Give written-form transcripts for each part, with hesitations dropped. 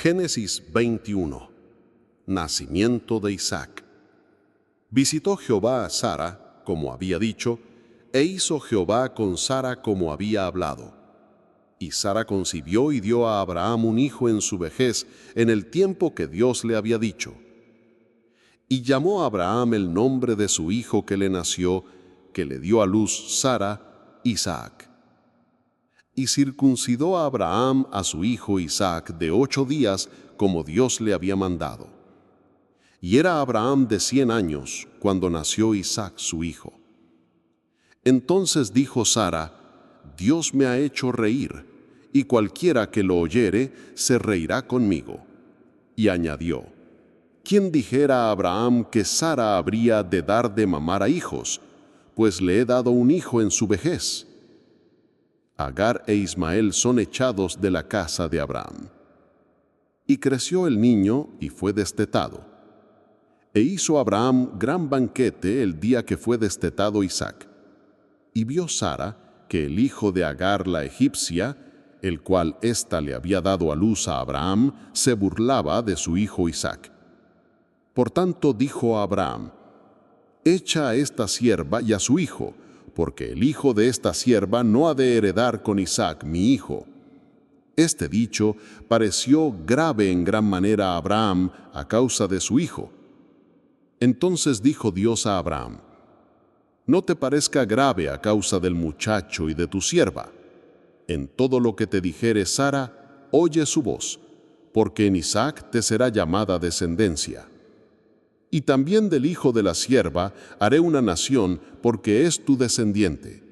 Génesis 21. Nacimiento de Isaac. Visitó Jehová a Sara, como había dicho, e hizo Jehová con Sara como había hablado. Y Sara concibió y dio a Abraham un hijo en su vejez, en el tiempo que Dios le había dicho. Y llamó a Abraham el nombre de su hijo que le nació, que le dio a luz Sara, Isaac. Y circuncidó a Abraham a su hijo Isaac de 8 días, como Dios le había mandado. Y era Abraham de 100 años, cuando nació Isaac su hijo. Entonces dijo Sara: Dios me ha hecho reír, y cualquiera que lo oyere se reirá conmigo. Y añadió: ¿Quién dijera a Abraham que Sara habría de dar de mamar a hijos? Pues le he dado un hijo en su vejez. Agar e Ismael son echados de la casa de Abraham. Y creció el niño y fue destetado. E hizo Abraham gran banquete el día que fue destetado Isaac. Y vio Sara que el hijo de Agar la egipcia, el cual ésta le había dado a luz a Abraham, se burlaba de su hijo Isaac. Por tanto dijo a Abraham: Echa a esta sierva y a su hijo, porque el hijo de esta sierva no ha de heredar con Isaac mi hijo. Este dicho pareció grave en gran manera a Abraham a causa de su hijo. Entonces dijo Dios a Abraham: No te parezca grave a causa del muchacho y de tu sierva. En todo lo que te dijere Sara, oye su voz, porque en Isaac te será llamada descendencia. Y también del hijo de la sierva haré una nación, porque es tu descendiente.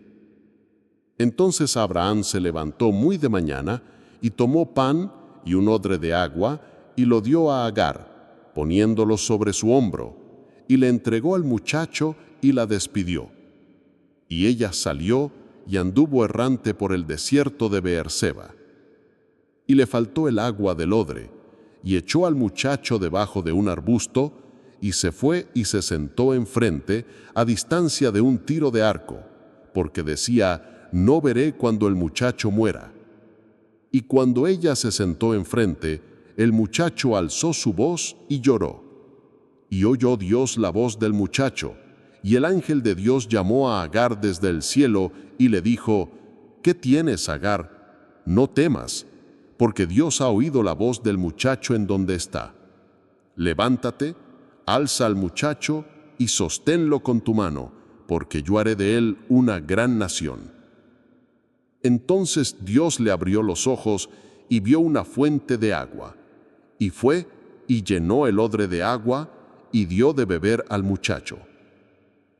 Entonces Abraham se levantó muy de mañana, y tomó pan y un odre de agua, y lo dio a Agar, poniéndolo sobre su hombro, y le entregó al muchacho y la despidió. Y ella salió y anduvo errante por el desierto de Beerseba. Y le faltó el agua del odre, y echó al muchacho debajo de un arbusto, y se fue y se sentó enfrente, a distancia de un tiro de arco, porque decía: No veré cuando el muchacho muera. Y cuando ella se sentó enfrente, el muchacho alzó su voz y lloró. Y oyó Dios la voz del muchacho, y el ángel de Dios llamó a Agar desde el cielo y le dijo: ¿Qué tienes, Agar? No temas, porque Dios ha oído la voz del muchacho en donde está. Levántate, alza al muchacho y sosténlo con tu mano, porque yo haré de él una gran nación. Entonces Dios le abrió los ojos y vio una fuente de agua, y fue y llenó el odre de agua y dio de beber al muchacho.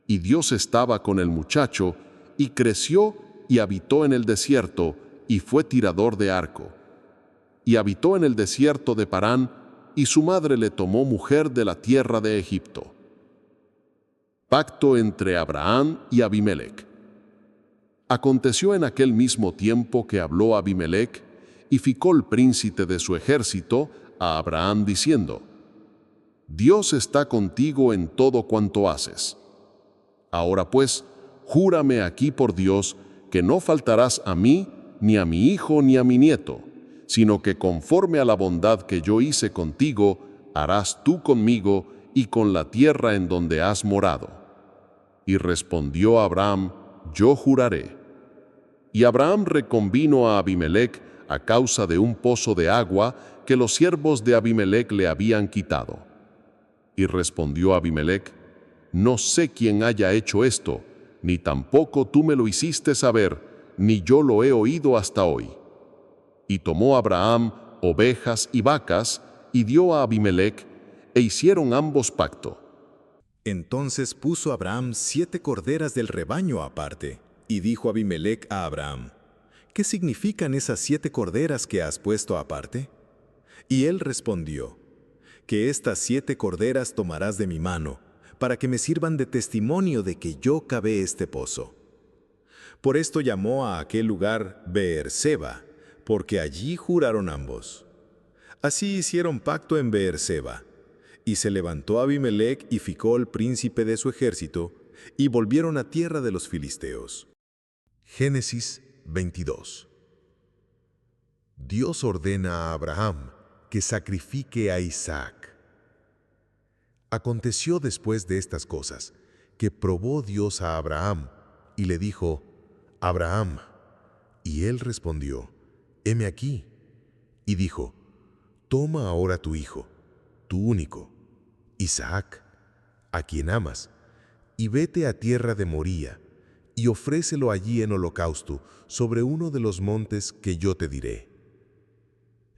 Y Dios estaba con el muchacho, y creció y habitó en el desierto, y fue tirador de arco. Y habitó en el desierto de Parán, y su madre le tomó mujer de la tierra de Egipto. Pacto entre Abraham y Abimelec. Aconteció en aquel mismo tiempo que habló Abimelec, y Ficol, príncipe de su ejército, a Abraham diciendo: Dios está contigo en todo cuanto haces. Ahora pues, júrame aquí por Dios que no faltarás a mí, ni a mi hijo, ni a mi nieto, sino que conforme a la bondad que yo hice contigo, harás tú conmigo y con la tierra en donde has morado. Y respondió Abraham: Yo juraré. Y Abraham reconvino a Abimelec a causa de un pozo de agua que los siervos de Abimelec le habían quitado. Y respondió Abimelec: No sé quién haya hecho esto, ni tampoco tú me lo hiciste saber, ni yo lo he oído hasta hoy. Y tomó Abraham ovejas y vacas, y dio a Abimelec, e hicieron ambos pacto. Entonces puso Abraham 7 corderas del rebaño aparte, y dijo Abimelec a Abraham: ¿Qué significan esas 7 corderas que has puesto aparte? Y él respondió: Que estas 7 corderas tomarás de mi mano, para que me sirvan de testimonio de que yo cavé este pozo. Por esto llamó a aquel lugar Beerseba, porque allí juraron ambos. Así hicieron pacto en Beerseba. Y se levantó Abimelec y Ficol, príncipe de su ejército, y volvieron a tierra de los filisteos. Génesis 22. Dios ordena a Abraham que sacrifique a Isaac. Aconteció después de estas cosas, que probó Dios a Abraham, y le dijo: Abraham. Y él respondió: heme aquí. Y dijo: toma ahora tu hijo, tu único, Isaac, a quien amas, y vete a tierra de Moría, y ofrécelo allí en holocausto sobre uno de los montes que yo te diré.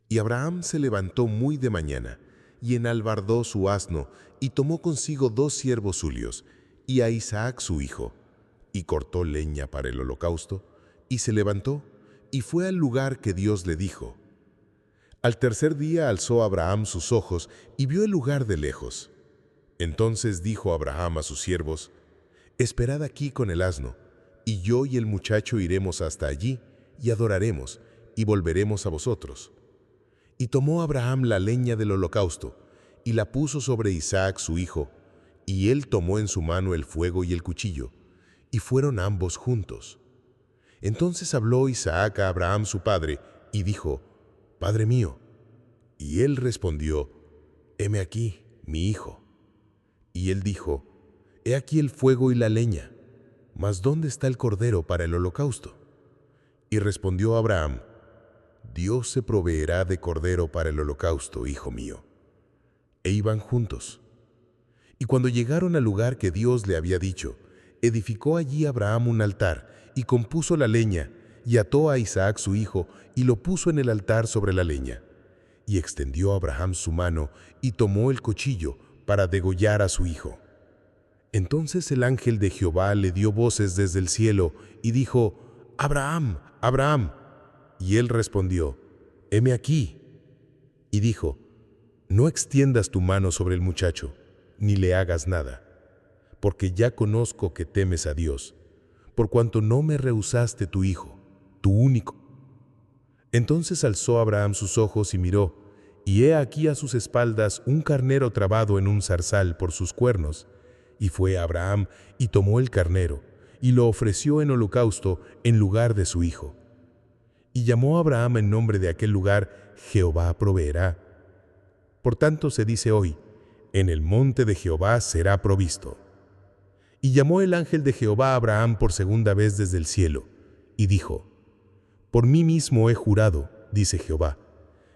Y Abraham se levantó muy de mañana, y enalbardó su asno, y tomó consigo 2 siervos suyos, y a Isaac su hijo, y cortó leña para el holocausto, y se levantó, y fue al lugar que Dios le dijo. Al tercer día alzó Abraham sus ojos, y vio el lugar de lejos. Entonces dijo Abraham a sus siervos: esperad aquí con el asno, y yo y el muchacho iremos hasta allí, y adoraremos, y volveremos a vosotros. Y tomó Abraham la leña del holocausto, y la puso sobre Isaac su hijo, y él tomó en su mano el fuego y el cuchillo, y fueron ambos juntos. Entonces habló Isaac a Abraham su padre, y dijo: Padre mío. Y él respondió: heme aquí, mi hijo. Y él dijo: he aquí el fuego y la leña, mas ¿dónde está el cordero para el holocausto? Y respondió Abraham: Dios se proveerá de cordero para el holocausto, hijo mío. E iban juntos. Y cuando llegaron al lugar que Dios le había dicho, edificó allí Abraham un altar, y compuso la leña, y ató a Isaac su hijo, y lo puso en el altar sobre la leña. Y extendió Abraham su mano, y tomó el cuchillo para degollar a su hijo. Entonces el ángel de Jehová le dio voces desde el cielo, y dijo: Abraham, Abraham. Y él respondió: heme aquí. Y dijo: no extiendas tu mano sobre el muchacho, ni le hagas nada, porque ya conozco que temes a Dios, por cuanto no me rehusaste tu hijo, tu único. Entonces alzó Abraham sus ojos y miró, y he aquí a sus espaldas un carnero trabado en un zarzal por sus cuernos. Y fue Abraham y tomó el carnero, y lo ofreció en holocausto en lugar de su hijo. Y llamó a Abraham en nombre de aquel lugar: Jehová proveerá. Por tanto se dice hoy: en el monte de Jehová será provisto. Y llamó el ángel de Jehová a Abraham por segunda vez desde el cielo, y dijo: por mí mismo he jurado, dice Jehová,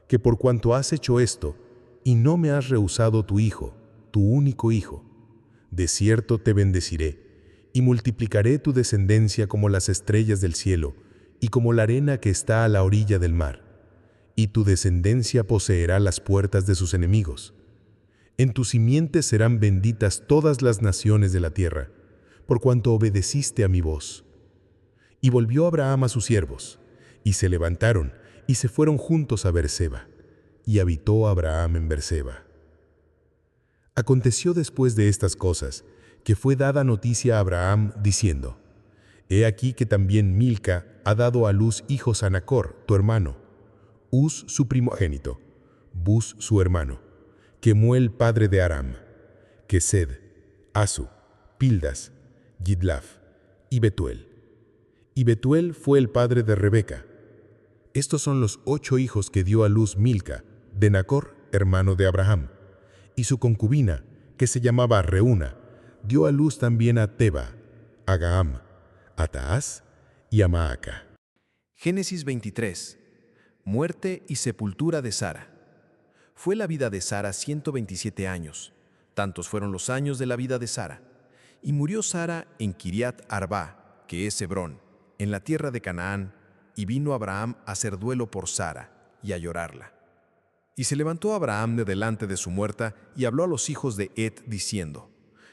que por cuanto has hecho esto, y no me has rehusado tu hijo, tu único hijo, de cierto te bendeciré, y multiplicaré tu descendencia como las estrellas del cielo, y como la arena que está a la orilla del mar, y tu descendencia poseerá las puertas de sus enemigos. En tu simiente serán benditas todas las naciones de la tierra, por cuanto obedeciste a mi voz. Y volvió Abraham a sus siervos, y se levantaron, y se fueron juntos a Berseba, y habitó Abraham en Berseba. Aconteció después de estas cosas, que fue dada noticia a Abraham, diciendo: he aquí que también Milca ha dado a luz hijos a Nachor, tu hermano, Uz su primogénito, Buz su hermano, Kemuel padre de Aram, Kesed, Asu, Pildas, Gidlaf y Betuel. Y Betuel fue el padre de Rebeca. Estos son los 8 hijos que dio a luz Milca, de Nachor, hermano de Abraham. Y su concubina, que se llamaba Reúna, dio a luz también a Teba, a Gaham, a Taás y a Maaca. Génesis 23. Muerte y sepultura de Sara. Fue la vida de Sara 127 años. Tantos fueron los años de la vida de Sara. Y murió Sara en Kiriat Arba, que es Hebrón, en la tierra de Canaán, y vino Abraham a hacer duelo por Sara y a llorarla. Y se levantó Abraham de delante de su muerta y habló a los hijos de Het diciendo: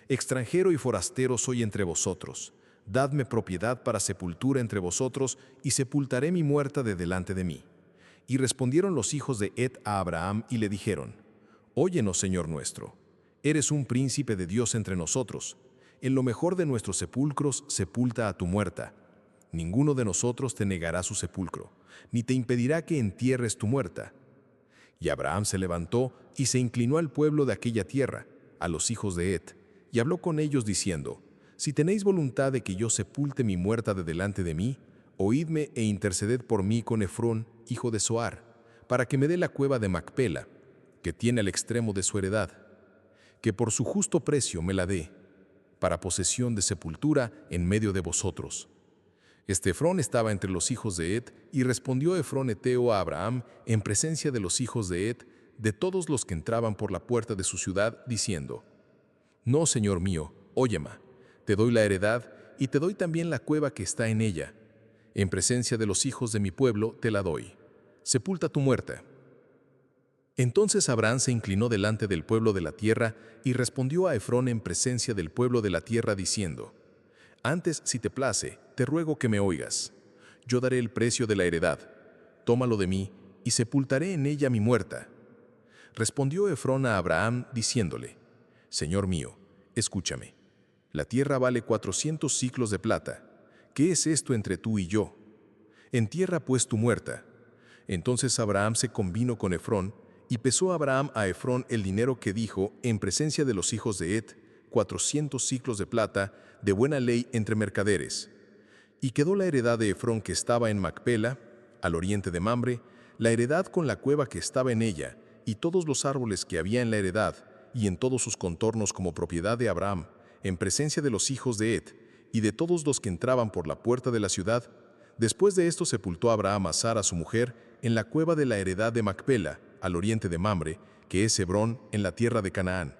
extranjero y forastero soy entre vosotros, dadme propiedad para sepultura entre vosotros, y sepultaré mi muerta de delante de mí. Y respondieron los hijos de Het a Abraham y le dijeron: óyenos, Señor nuestro, eres un príncipe de Dios entre nosotros. En lo mejor de nuestros sepulcros sepulta a tu muerta. Ninguno de nosotros te negará su sepulcro, ni te impedirá que entierres tu muerta. Y Abraham se levantó y se inclinó al pueblo de aquella tierra, a los hijos de Het, y habló con ellos diciendo: si tenéis voluntad de que yo sepulte mi muerta de delante de mí, oídme e interceded por mí con Efrón, hijo de Zoar, para que me dé la cueva de Macpela, que tiene al extremo de su heredad, que por su justo precio me la dé, para posesión de sepultura en medio de vosotros. Efrón estaba entre los hijos de Het, y respondió Efrón heteo a Abraham en presencia de los hijos de Het, de todos los que entraban por la puerta de su ciudad, diciendo: No, señor mío, óyeme, te doy la heredad, y te doy también la cueva que está en ella. En presencia de los hijos de mi pueblo te la doy. Sepulta tu muerta. Entonces Abraham se inclinó delante del pueblo de la tierra y respondió a Efrón en presencia del pueblo de la tierra, diciendo: Antes, si te place, te ruego que me oigas. Yo daré el precio de la heredad. Tómalo de mí, y sepultaré en ella mi muerta. Respondió Efrón a Abraham, diciéndole: Señor mío, escúchame. La tierra vale 400 siclos de plata. ¿Qué es esto entre tú y yo? Entierra pues tu muerta. Entonces Abraham se convino con Efrón, y pesó Abraham a Efrón el dinero que dijo en presencia de los hijos de Het, 400 siclos de plata, de buena ley entre mercaderes. Y quedó la heredad de Efrón que estaba en Macpela, al oriente de Mamre, la heredad con la cueva que estaba en ella, y todos los árboles que había en la heredad, y en todos sus contornos como propiedad de Abraham, en presencia de los hijos de Het, y de todos los que entraban por la puerta de la ciudad. Después de esto sepultó Abraham a Sara su mujer en la cueva de la heredad de Macpela, al oriente de Mamre, que es Hebrón, en la tierra de Canaán.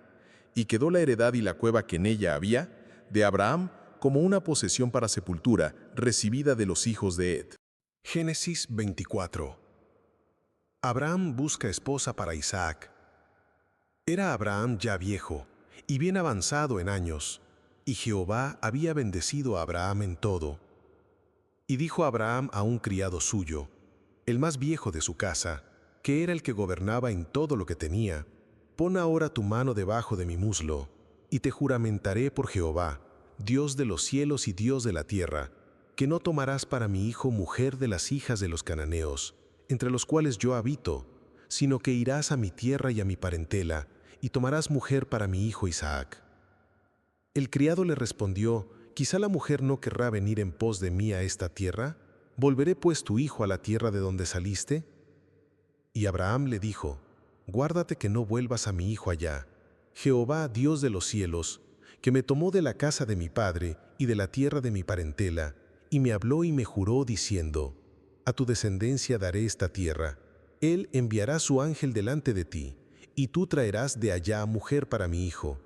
Y quedó la heredad y la cueva que en ella había, de Abraham, como una posesión para sepultura, recibida de los hijos de Het. Génesis 24. Abraham busca esposa para Isaac. Era Abraham ya viejo y bien avanzado en años, y Jehová había bendecido a Abraham en todo. Y dijo Abraham a un criado suyo, el más viejo de su casa, que era el que gobernaba en todo lo que tenía: Pon ahora tu mano debajo de mi muslo, y te juramentaré por Jehová, Dios de los cielos y Dios de la tierra, que no tomarás para mi hijo mujer de las hijas de los cananeos, entre los cuales yo habito, sino que irás a mi tierra y a mi parentela, y tomarás mujer para mi hijo Isaac. El criado le respondió: ¿Quizá la mujer no querrá venir en pos de mí a esta tierra? ¿Volveré pues tu hijo a la tierra de donde saliste? Y Abraham le dijo: Guárdate que no vuelvas a mi hijo allá. Jehová, Dios de los cielos, que me tomó de la casa de mi padre y de la tierra de mi parentela, y me habló y me juró diciendo: A tu descendencia daré esta tierra. Él enviará su ángel delante de ti, y tú traerás de allá mujer para mi hijo.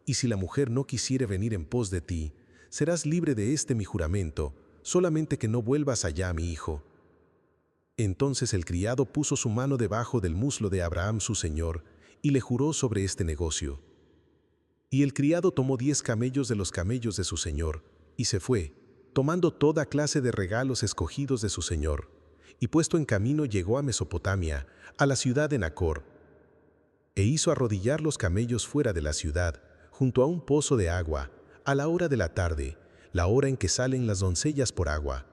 Y si la mujer no quisiere venir en pos de ti, serás libre de este mi juramento, solamente que no vuelvas allá a mi hijo. Entonces el criado puso su mano debajo del muslo de Abraham su señor, y le juró sobre este negocio. Y el criado tomó 10 camellos de los camellos de su señor, y se fue, tomando toda clase de regalos escogidos de su señor, y puesto en camino llegó a Mesopotamia, a la ciudad de Nacor, e hizo arrodillar los camellos fuera de la ciudad, junto a un pozo de agua, a la hora de la tarde, la hora en que salen las doncellas por agua.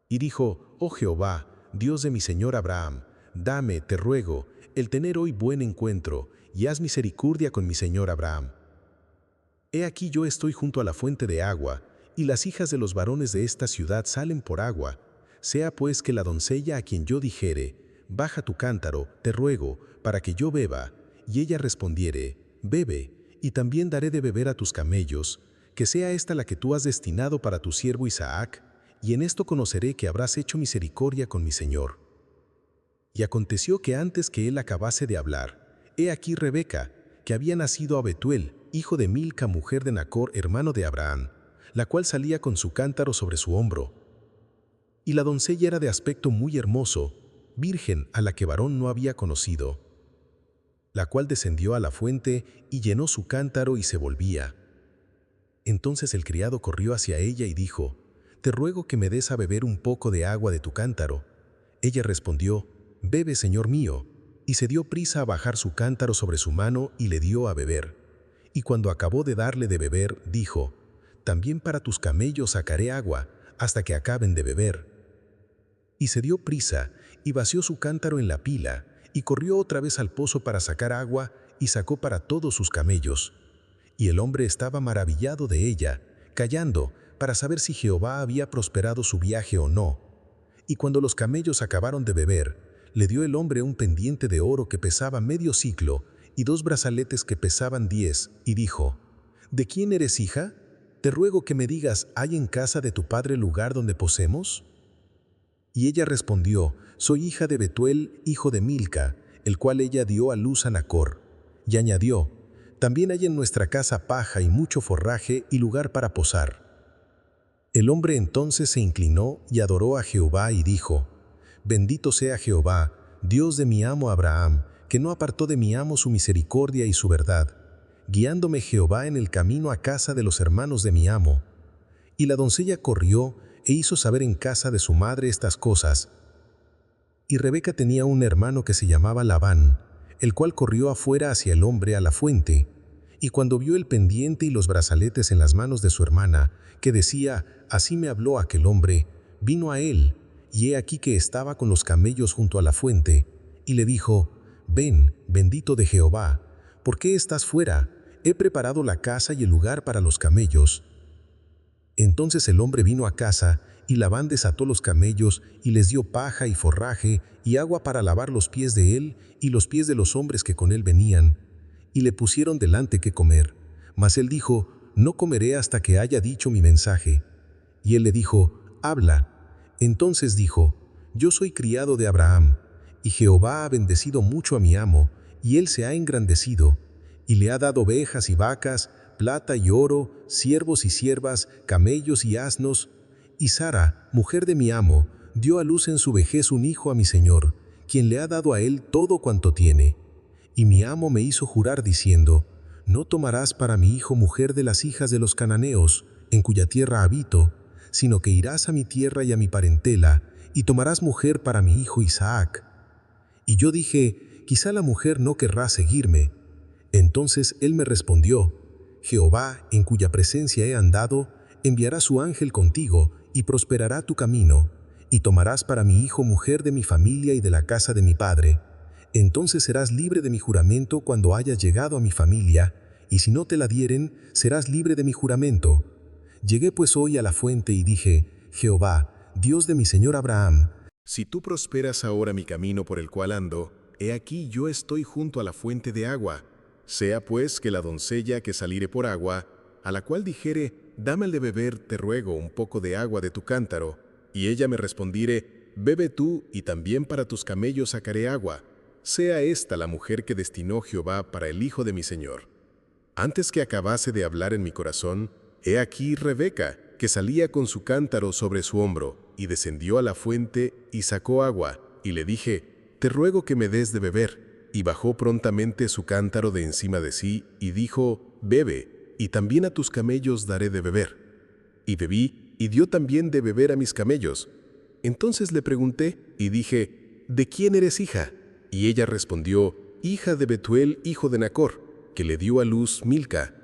Y dijo: Oh Jehová, Dios de mi señor Abraham, dame, te ruego, el tener hoy buen encuentro, y haz misericordia con mi señor Abraham. He aquí yo estoy junto a la fuente de agua, y las hijas de los varones de esta ciudad salen por agua. Sea pues que la doncella a quien yo dijere: Baja tu cántaro, te ruego, para que yo beba, y ella respondiere: Bebe, y también daré de beber a tus camellos, que sea esta la que tú has destinado para tu siervo Isaac, y en esto conoceré que habrás hecho misericordia con mi señor. Y aconteció que antes que él acabase de hablar, he aquí Rebeca, que había nacido a Betuel, hijo de Milca, mujer de Nacor, hermano de Abraham, la cual salía con su cántaro sobre su hombro. Y la doncella era de aspecto muy hermoso, virgen a la que varón no había conocido, la cual descendió a la fuente y llenó su cántaro y se volvía. Entonces el criado corrió hacia ella y dijo: Te ruego que me des a beber un poco de agua de tu cántaro. Ella respondió: Bebe, señor mío, y se dio prisa a bajar su cántaro sobre su mano y le dio a beber. Y cuando acabó de darle de beber, dijo: También para tus camellos sacaré agua, hasta que acaben de beber. Y se dio prisa, y vació su cántaro en la pila, y corrió otra vez al pozo para sacar agua, y sacó para todos sus camellos. Y el hombre estaba maravillado de ella, callando, para saber si Jehová había prosperado su viaje o no. Y cuando los camellos acabaron de beber, Le dio el hombre un pendiente de oro que pesaba medio siclo y 2 brazaletes que pesaban 10, y dijo: ¿De quién eres hija? Te ruego que me digas, ¿hay en casa de tu padre lugar donde posemos? Y ella respondió: Soy hija de Betuel, hijo de Milca, el cual ella dio a luz a Nacor. Y añadió: También hay en nuestra casa paja y mucho forraje y lugar para posar. El hombre entonces se inclinó y adoró a Jehová y dijo: Bendito sea Jehová, Dios de mi amo Abraham, que no apartó de mi amo su misericordia y su verdad, guiándome Jehová en el camino a casa de los hermanos de mi amo. Y la doncella corrió e hizo saber en casa de su madre estas cosas. Y Rebeca tenía un hermano que se llamaba Labán, el cual corrió afuera hacia el hombre a la fuente, y cuando vio el pendiente y los brazaletes en las manos de su hermana, que decía: Así me habló aquel hombre, vino a él, y he aquí que estaba con los camellos junto a la fuente, y le dijo: Ven, bendito de Jehová, ¿por qué estás fuera? He preparado la casa y el lugar para los camellos. Entonces el hombre vino a casa, y Labán desató los camellos, y les dio paja y forraje, y agua para lavar los pies de él, y los pies de los hombres que con él venían, y le pusieron delante que comer. Mas él dijo: No comeré hasta que haya dicho mi mensaje. Y él le dijo: Habla. Entonces dijo: Yo soy criado de Abraham, y Jehová ha bendecido mucho a mi amo, y él se ha engrandecido, y le ha dado ovejas y vacas, plata y oro, siervos y siervas, camellos y asnos. Y Sara, mujer de mi amo, dio a luz en su vejez un hijo a mi señor, quien le ha dado a él todo cuanto tiene. Y mi amo me hizo jurar diciendo: No tomarás para mi hijo mujer de las hijas de los cananeos, en cuya tierra habito, sino que irás a mi tierra y a mi parentela, y tomarás mujer para mi hijo Isaac. Y yo dije: Quizá la mujer no querrá seguirme. Entonces él me respondió: Jehová, en cuya presencia he andado, enviará su ángel contigo, y prosperará tu camino, y tomarás para mi hijo mujer de mi familia y de la casa de mi padre. Entonces serás libre de mi juramento cuando hayas llegado a mi familia, y si no te la dieren, serás libre de mi juramento. Llegué pues hoy a la fuente y dije: Jehová, Dios de mi señor Abraham, si tú prosperas ahora mi camino por el cual ando, he aquí yo estoy junto a la fuente de agua. Sea pues que la doncella que saliere por agua, a la cual dijere: Dame de beber, te ruego, un poco de agua de tu cántaro, y ella me respondiere: Bebe tú, y también para tus camellos sacaré agua. Sea esta la mujer que destinó Jehová para el hijo de mi señor. Antes que acabase de hablar en mi corazón, he aquí Rebeca, que salía con su cántaro sobre su hombro, y descendió a la fuente y sacó agua, y le dije: Te ruego que me des de beber. Y bajó prontamente su cántaro de encima de sí, y dijo: Bebe, y también a tus camellos daré de beber. Y bebí, y dio también de beber a mis camellos. Entonces le pregunté, y dije: ¿De quién eres hija? Y ella respondió: Hija de Betuel, hijo de Nacor, que le dio a luz Milca.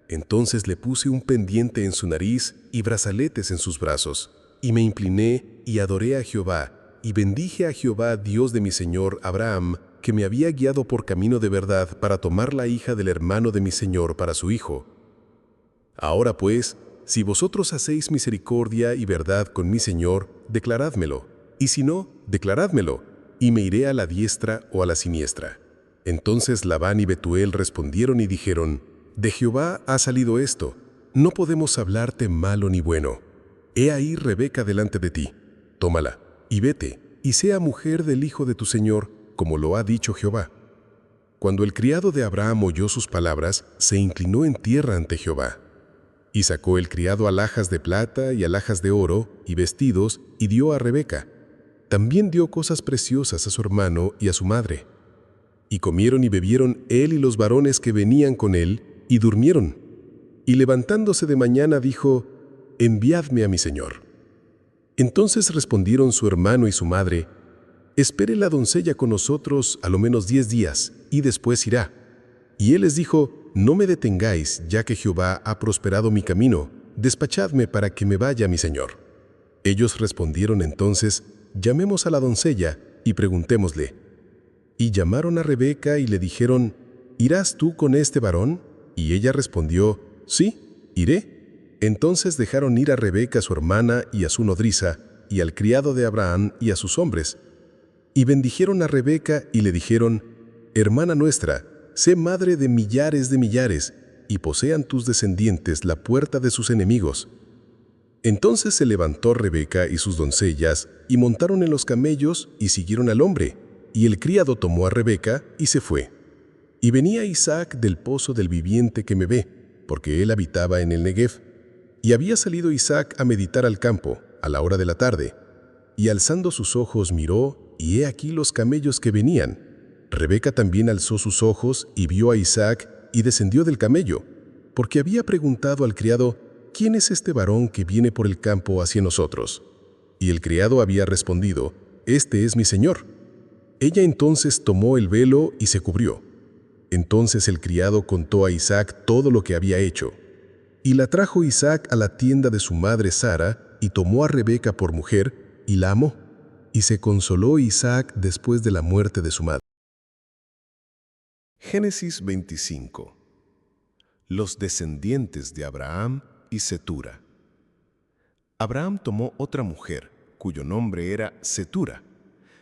Entonces le puse un pendiente en su nariz y brazaletes en sus brazos, y me incliné y adoré a Jehová, y bendije a Jehová, Dios de mi señor Abraham, que me había guiado por camino de verdad para tomar la hija del hermano de mi señor para su hijo. Ahora pues, si vosotros hacéis misericordia y verdad con mi señor, declarádmelo, y si no, declarádmelo, y me iré a la diestra o a la siniestra. Entonces Labán y Betuel respondieron y dijeron: De Jehová ha salido esto, no podemos hablarte malo ni bueno. He ahí Rebeca delante de ti, tómala, y vete, y sea mujer del hijo de tu señor, como lo ha dicho Jehová. Cuando el criado de Abraham oyó sus palabras, se inclinó en tierra ante Jehová. Y sacó el criado alhajas de plata y alhajas de oro y vestidos, y dio a Rebeca. También dio cosas preciosas a su hermano y a su madre. Y comieron y bebieron él y los varones que venían con él, y durmieron. Y levantándose de mañana dijo: Enviadme a mi señor. Entonces respondieron su hermano y su madre: Espere la doncella con nosotros a lo menos 10 días, y después irá. Y él les dijo: No me detengáis, ya que Jehová ha prosperado mi camino, despachadme para que me vaya mi señor. Ellos respondieron entonces: Llamemos a la doncella y preguntémosle. Y llamaron a Rebeca y le dijeron: ¿Irás tú con este varón? Y ella respondió: Sí, iré. Entonces dejaron ir a Rebeca su hermana y a su nodriza, y al criado de Abraham y a sus hombres. Y bendijeron a Rebeca y le dijeron: «Hermana nuestra, sé madre de millares, y posean tus descendientes la puerta de sus enemigos». Entonces se levantó Rebeca y sus doncellas, y montaron en los camellos y siguieron al hombre. Y el criado tomó a Rebeca y se fue. Y venía Isaac del pozo del viviente que me ve, porque él habitaba en el Negev. Y había salido Isaac a meditar al campo, a la hora de la tarde. Y alzando sus ojos miró, y he aquí los camellos que venían. Rebeca también alzó sus ojos y vio a Isaac, y descendió del camello, porque había preguntado al criado: «¿Quién es este varón que viene por el campo hacia nosotros?». Y el criado había respondido: «Este es mi señor». Ella entonces tomó el velo y se cubrió. Entonces el criado contó a Isaac todo lo que había hecho. Y la trajo Isaac a la tienda de su madre Sara, y tomó a Rebeca por mujer, y la amó. Y se consoló Isaac después de la muerte de su madre. Génesis 25. Los descendientes de Abraham y Cetura. Abraham tomó otra mujer, cuyo nombre era Cetura,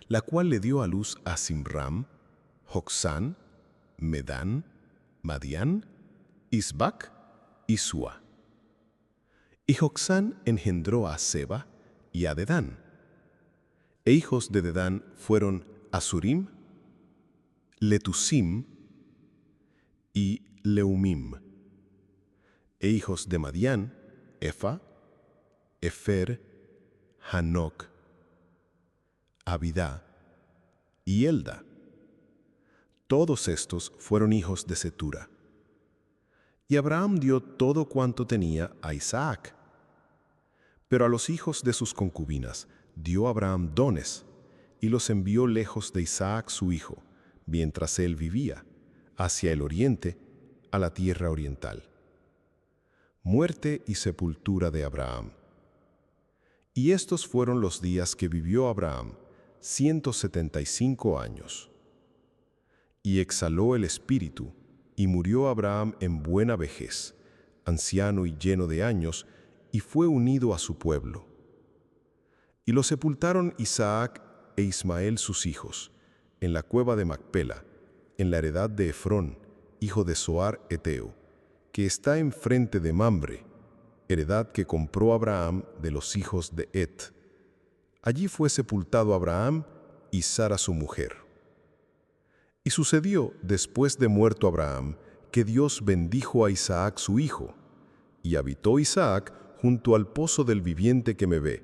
la cual le dio a luz a Simram, Jocsán, Medán, Madián, Isbac y Sua. Y Jocsán engendró a Seba y a Dedán. E hijos de Dedán fueron Asurim, Letusim y Leumim. E hijos de Madián, Efa, Efer, Hanoc, Abidá y Elda. Todos estos fueron hijos de Cetura. Y Abraham dio todo cuanto tenía a Isaac. Pero a los hijos de sus concubinas dio Abraham dones, y los envió lejos de Isaac su hijo, mientras él vivía, hacia el oriente, a la tierra oriental. Muerte y sepultura de Abraham. Y estos fueron los días que vivió Abraham, 175 años. Y exhaló el espíritu, y murió Abraham en buena vejez, anciano y lleno de años, y fue unido a su pueblo. Y lo sepultaron Isaac e Ismael sus hijos, en la cueva de Macpela, en la heredad de Efrón, hijo de Zoar Eteo, que está enfrente de Mamre, heredad que compró Abraham de los hijos de Et. Allí fue sepultado Abraham y Sara su mujer. Y sucedió, después de muerto Abraham, que Dios bendijo a Isaac su hijo, y habitó Isaac junto al pozo del viviente que me ve.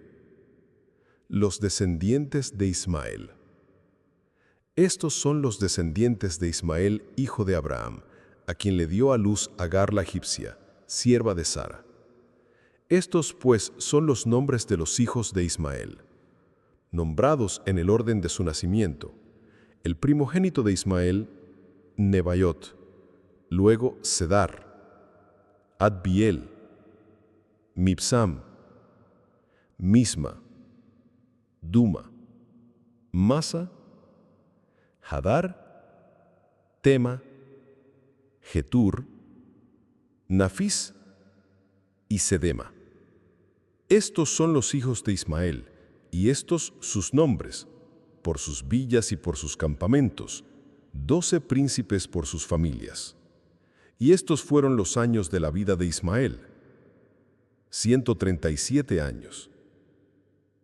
Los descendientes de Ismael. Estos son los descendientes de Ismael, hijo de Abraham, a quien le dio a luz Agar la egipcia, sierva de Sara. Estos, pues, son los nombres de los hijos de Ismael, nombrados en el orden de su nacimiento. El primogénito de Ismael, Nebaiot, luego Cedar, Adbiel, Mibsam, Misma, Duma, Masa, Hadar, Tema, Getur, Nafis y Sedema. Estos son los hijos de Ismael, y estos sus nombres, por sus villas y por sus campamentos, 12 príncipes por sus familias. Y estos fueron los años de la vida de Ismael, 137 años.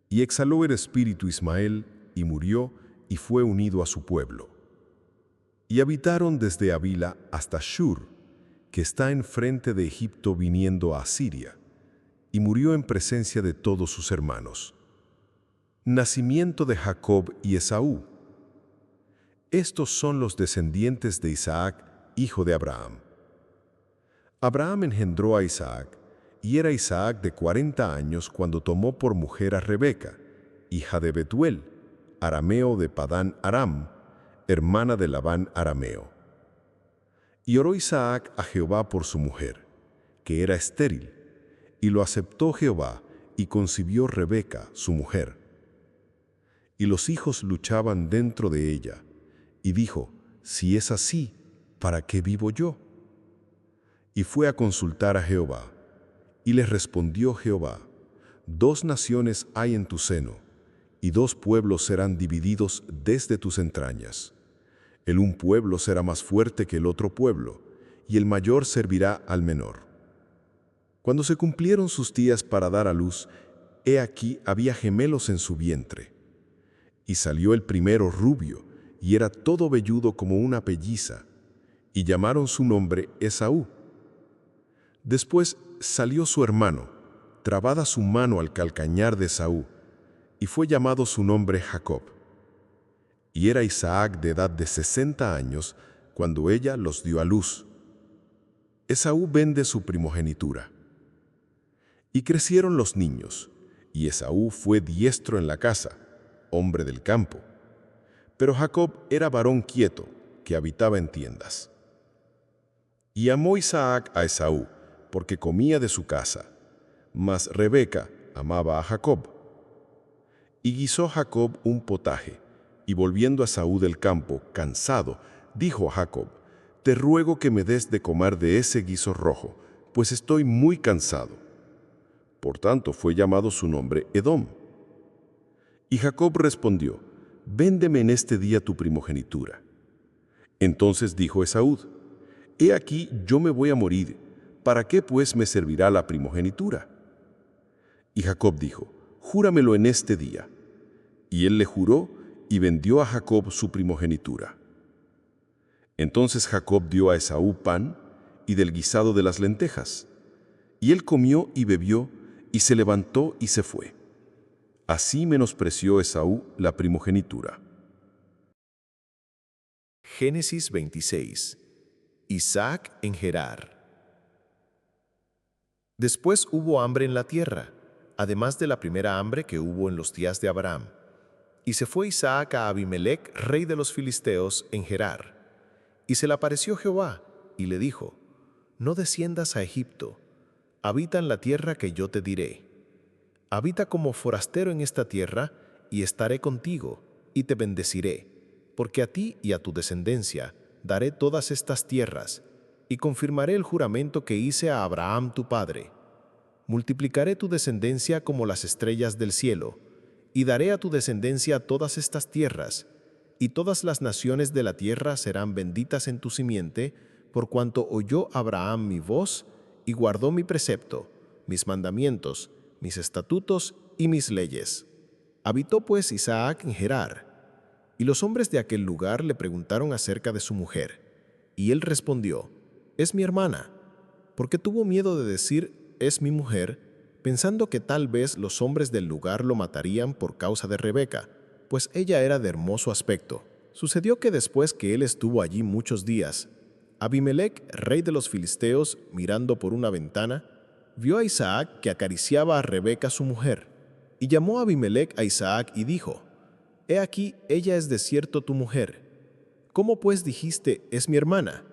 Y exhaló el espíritu Ismael, y murió, y fue unido a su pueblo. Y habitaron desde Avila hasta Shur, que está enfrente de Egipto viniendo a Asiria, y murió en presencia de todos sus hermanos. Nacimiento de Jacob y Esaú. Estos son los descendientes de Isaac, hijo de Abraham. Abraham engendró a Isaac, y era Isaac de 40 años cuando tomó por mujer a Rebeca, hija de Betuel, arameo de Padán Aram, hermana de Labán arameo. Y oró Isaac a Jehová por su mujer, que era estéril, y lo aceptó Jehová, y concibió Rebeca, su mujer. Y los hijos luchaban dentro de ella, y dijo: si es así, ¿para qué vivo yo? Y fue a consultar a Jehová, y les respondió Jehová: 2 naciones hay en tu seno, y 2 pueblos serán divididos desde tus entrañas. El un pueblo será más fuerte que el otro pueblo, y el mayor servirá al menor. Cuando se cumplieron sus días para dar a luz, he aquí había gemelos en su vientre. Y salió el primero rubio, y era todo velludo como una pelliza, y llamaron su nombre Esaú. Después salió su hermano, trabada su mano al calcañar de Esaú, y fue llamado su nombre Jacob. Y era Isaac de edad de 60 años cuando ella los dio a luz. Esaú vende su primogenitura. Y crecieron los niños, y Esaú fue diestro en la casa, hombre del campo. Pero Jacob era varón quieto, que habitaba en tiendas. Y amó Isaac a Esaú, porque comía de su casa, mas Rebeca amaba a Jacob. Y guisó Jacob un potaje, y volviendo a Esaú del campo, cansado, dijo a Jacob: «Te ruego que me des de comer de ese guiso rojo, pues estoy muy cansado». Por tanto fue llamado su nombre Edom. Y Jacob respondió: «Véndeme en este día tu primogenitura». Entonces dijo Esaú: «He aquí yo me voy a morir, ¿para qué pues me servirá la primogenitura?». Y Jacob dijo: «Júramelo en este día». Y él le juró y vendió a Jacob su primogenitura. Entonces Jacob dio a Esaú pan y del guisado de las lentejas. Y él comió y bebió, y se levantó y se fue. Así menospreció Esaú la primogenitura. Génesis 26. Isaac en Gerar. Después hubo hambre en la tierra, además de la primera hambre que hubo en los días de Abraham. Y se fue Isaac a Abimelec, rey de los filisteos, en Gerar. Y se le apareció Jehová, y le dijo: «No desciendas a Egipto, habita en la tierra que yo te diré. Habita como forastero en esta tierra, y estaré contigo, y te bendeciré, porque a ti y a tu descendencia daré todas estas tierras, y confirmaré el juramento que hice a Abraham tu padre. Multiplicaré tu descendencia como las estrellas del cielo, y daré a tu descendencia todas estas tierras, y todas las naciones de la tierra serán benditas en tu simiente, por cuanto oyó Abraham mi voz, y guardó mi precepto, mis mandamientos, mis estatutos y mis leyes». Habitó pues Isaac en Gerar, y los hombres de aquel lugar le preguntaron acerca de su mujer, y él respondió: «Es mi hermana», porque tuvo miedo de decir: «Es mi mujer», pensando que tal vez los hombres del lugar lo matarían por causa de Rebeca, pues ella era de hermoso aspecto. Sucedió que después que él estuvo allí muchos días, Abimelec, rey de los filisteos, mirando por una ventana, vio a Isaac que acariciaba a Rebeca su mujer. Y llamó a Abimelec a Isaac y dijo: «He aquí, ella es de cierto tu mujer. ¿Cómo pues dijiste: es mi hermana?».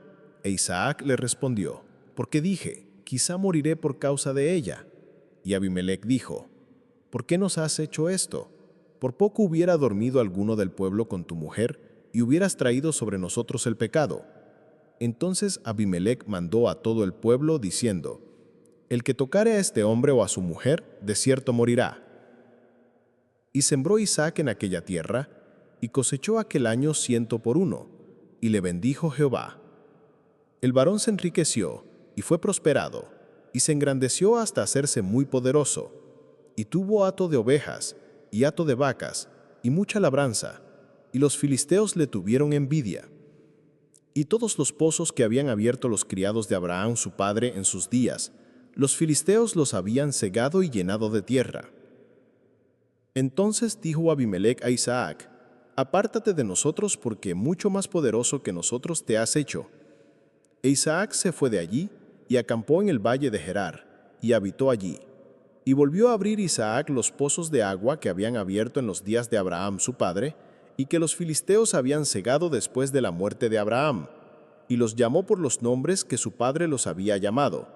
E Isaac le respondió: «Porque dije: quizá moriré por causa de ella». Y Abimelec dijo: «¿Por qué nos has hecho esto? Por poco hubiera dormido alguno del pueblo con tu mujer, y hubieras traído sobre nosotros el pecado». Entonces Abimelec mandó a todo el pueblo, diciendo: «El que tocare a este hombre o a su mujer, de cierto morirá». Y sembró Isaac en aquella tierra, y cosechó aquel año 100 por 1, y le bendijo Jehová. El varón se enriqueció, y fue prosperado, y se engrandeció hasta hacerse muy poderoso, y tuvo hato de ovejas, y hato de vacas, y mucha labranza, y los filisteos le tuvieron envidia. Y todos los pozos que habían abierto los criados de Abraham su padre en sus días, los filisteos los habían cegado y llenado de tierra. Entonces dijo Abimelec a Isaac: «Apártate de nosotros, porque mucho más poderoso que nosotros te has hecho». E Isaac se fue de allí, y acampó en el valle de Gerar, y habitó allí. Y volvió a abrir Isaac los pozos de agua que habían abierto en los días de Abraham su padre, y que los filisteos habían cegado después de la muerte de Abraham, y los llamó por los nombres que su padre los había llamado.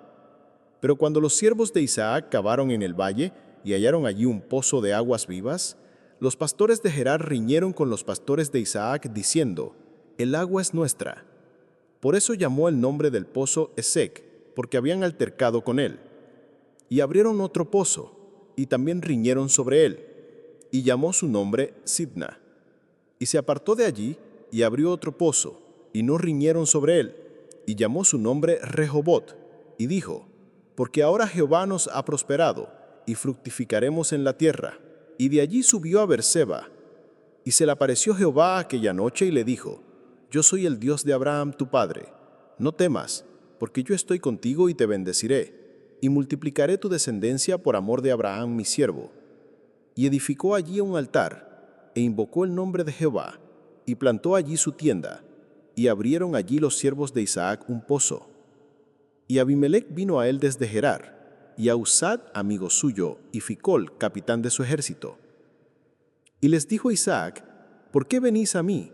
Pero cuando los siervos de Isaac cavaron en el valle y hallaron allí un pozo de aguas vivas, los pastores de Gerar riñeron con los pastores de Isaac, diciendo: «El agua es nuestra». Por eso llamó el nombre del pozo Esek, porque habían altercado con él. Y abrieron otro pozo, y también riñeron sobre él. y llamó su nombre Sibna. Y se apartó de allí y abrió otro pozo, y no riñeron sobre él, y llamó su nombre Rehobot, y dijo: porque ahora Jehová nos ha prosperado, y fructificaremos en la tierra. Y de allí subió a Beerseba. Y se le apareció Jehová aquella noche y le dijo: yo soy el Dios de Abraham tu padre. No temas, porque yo estoy contigo y te bendeciré, y multiplicaré tu descendencia por amor de Abraham mi siervo. Y edificó allí un altar, e invocó el nombre de Jehová, y plantó allí su tienda, y abrieron allí los siervos de Isaac un pozo. Y Abimelec vino a él desde Gerar, y a Usad, amigo suyo, y Ficol, capitán de su ejército. Y les dijo Isaac: ¿por qué venís a mí?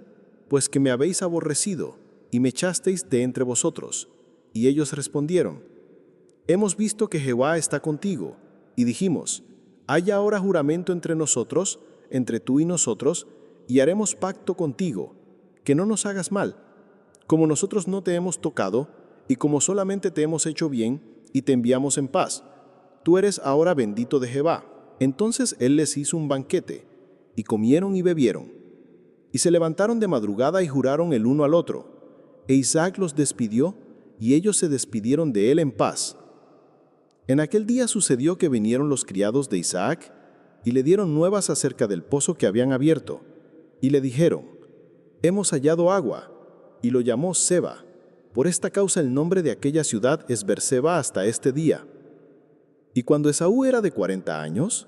Pues que me habéis aborrecido, y me echasteis de entre vosotros. Y ellos respondieron: hemos visto que Jehová está contigo. Y dijimos: haya ahora juramento entre nosotros, entre tú y nosotros, y haremos pacto contigo, que no nos hagas mal, como nosotros no te hemos tocado, y como solamente te hemos hecho bien, y te enviamos en paz. Tú eres ahora bendito de Jehová. Entonces él les hizo un banquete, y comieron y bebieron. Y se levantaron de madrugada y juraron el uno al otro. E Isaac los despidió, y ellos se despidieron de él en paz. En aquel día sucedió que vinieron los criados de Isaac, y le dieron nuevas acerca del pozo que habían abierto. Y le dijeron: hemos hallado agua. Y lo llamó Seba. Por esta causa el nombre de aquella ciudad es Beerseba hasta este día. Y cuando Esaú era de 40 años,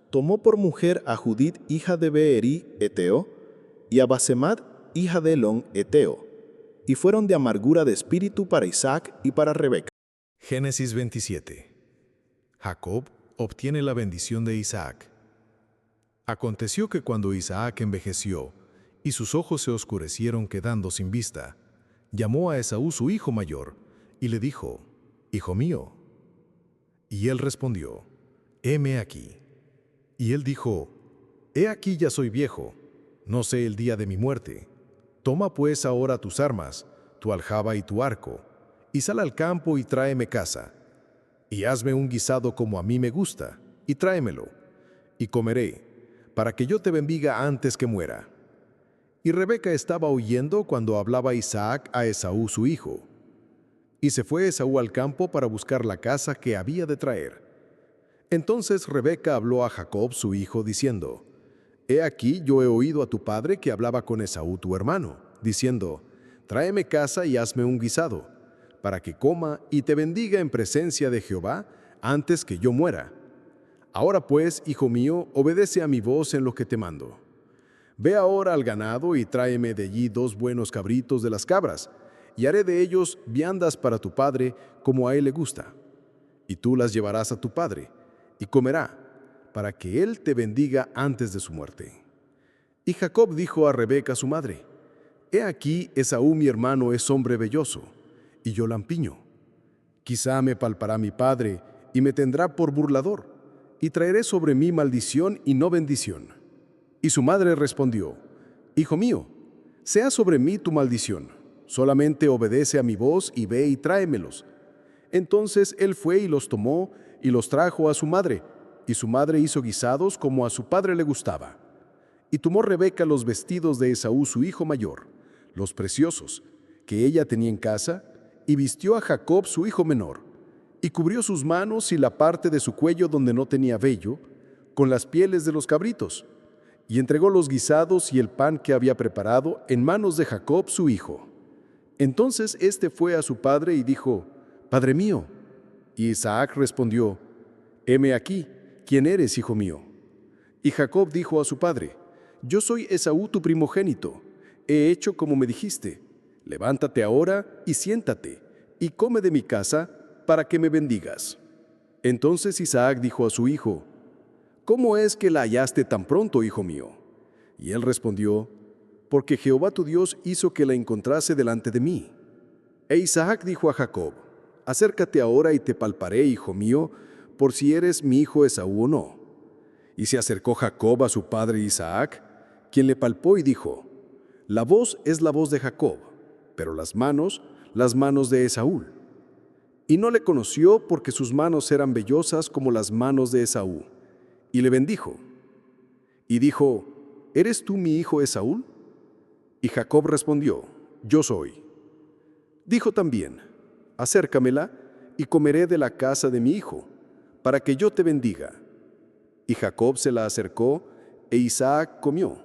tomó por mujer a Judit, hija de Beeri, Eteo, y a Basemat, hija de Elón, Eteo, y fueron de amargura de espíritu para Isaac y para Rebeca. Génesis 27. Jacob obtiene la bendición de Isaac. Aconteció que cuando Isaac envejeció y sus ojos se oscurecieron quedando sin vista, llamó a Esaú su hijo mayor y le dijo: hijo mío. Y él respondió: heme aquí. Y él dijo: he aquí ya soy viejo, no sé el día de mi muerte. Toma pues ahora tus armas, tu aljaba y tu arco, y sal al campo y tráeme caza. Y hazme un guisado como a mí me gusta, y tráemelo, y comeré, para que yo te bendiga antes que muera. Y Rebeca estaba oyendo cuando hablaba Isaac a Esaú su hijo. Y se fue Esaú al campo para buscar la caza que había de traer. Entonces Rebeca habló a Jacob su hijo, diciendo: he aquí yo he oído a tu padre que hablaba con Esaú tu hermano, diciendo: tráeme caza y hazme un guisado, para que coma y te bendiga en presencia de Jehová antes que yo muera. Ahora pues, hijo mío, obedece a mi voz en lo que te mando. Ve ahora al ganado y tráeme de allí 2 buenos cabritos de las cabras, y haré de ellos viandas para tu padre, como a él le gusta. Y tú las llevarás a tu padre, y comerá, para que él te bendiga antes de su muerte. Y Jacob dijo a Rebeca su madre: he aquí Esaú mi hermano es hombre velloso, y yo lampiño. Quizá me palpará mi padre, y me tendrá por burlador, y traeré sobre mí maldición y no bendición. Y su madre respondió: hijo mío, sea sobre mí tu maldición, solamente obedece a mi voz y ve y tráemelos. Entonces él fue y los tomó y los trajo a su madre, y su madre hizo guisados como a su padre le gustaba. Y tomó Rebeca los vestidos de Esaú su hijo mayor, los preciosos, que ella tenía en casa, y vistió a Jacob su hijo menor, y cubrió sus manos y la parte de su cuello donde no tenía vello, con las pieles de los cabritos, y entregó los guisados y el pan que había preparado en manos de Jacob su hijo. Entonces éste fue a su padre y dijo: Padre mío. Y Isaac respondió: Heme aquí, ¿quién eres, hijo mío? Y Jacob dijo a su padre: Yo soy Esaú tu primogénito, he hecho como me dijiste. Levántate ahora y siéntate, y come de mi casa, para que me bendigas. Entonces Isaac dijo a su hijo: ¿Cómo es que la hallaste tan pronto, hijo mío? Y él respondió: Porque Jehová tu Dios hizo que la encontrase delante de mí. E Isaac dijo a Jacob: Acércate ahora y te palparé, hijo mío, por si eres mi hijo Esaú o no. Y se acercó Jacob a su padre Isaac, quien le palpó y dijo: La voz es la voz de Jacob, pero las manos de Esaú. Y no le conoció porque sus manos eran vellosas como las manos de Esaú. Y le bendijo. Y dijo, ¿eres tú mi hijo Esaú? Y Jacob respondió, yo soy. Dijo también, acércamela y comeré de la casa de mi hijo, para que yo te bendiga. Y Jacob se la acercó, e Isaac comió.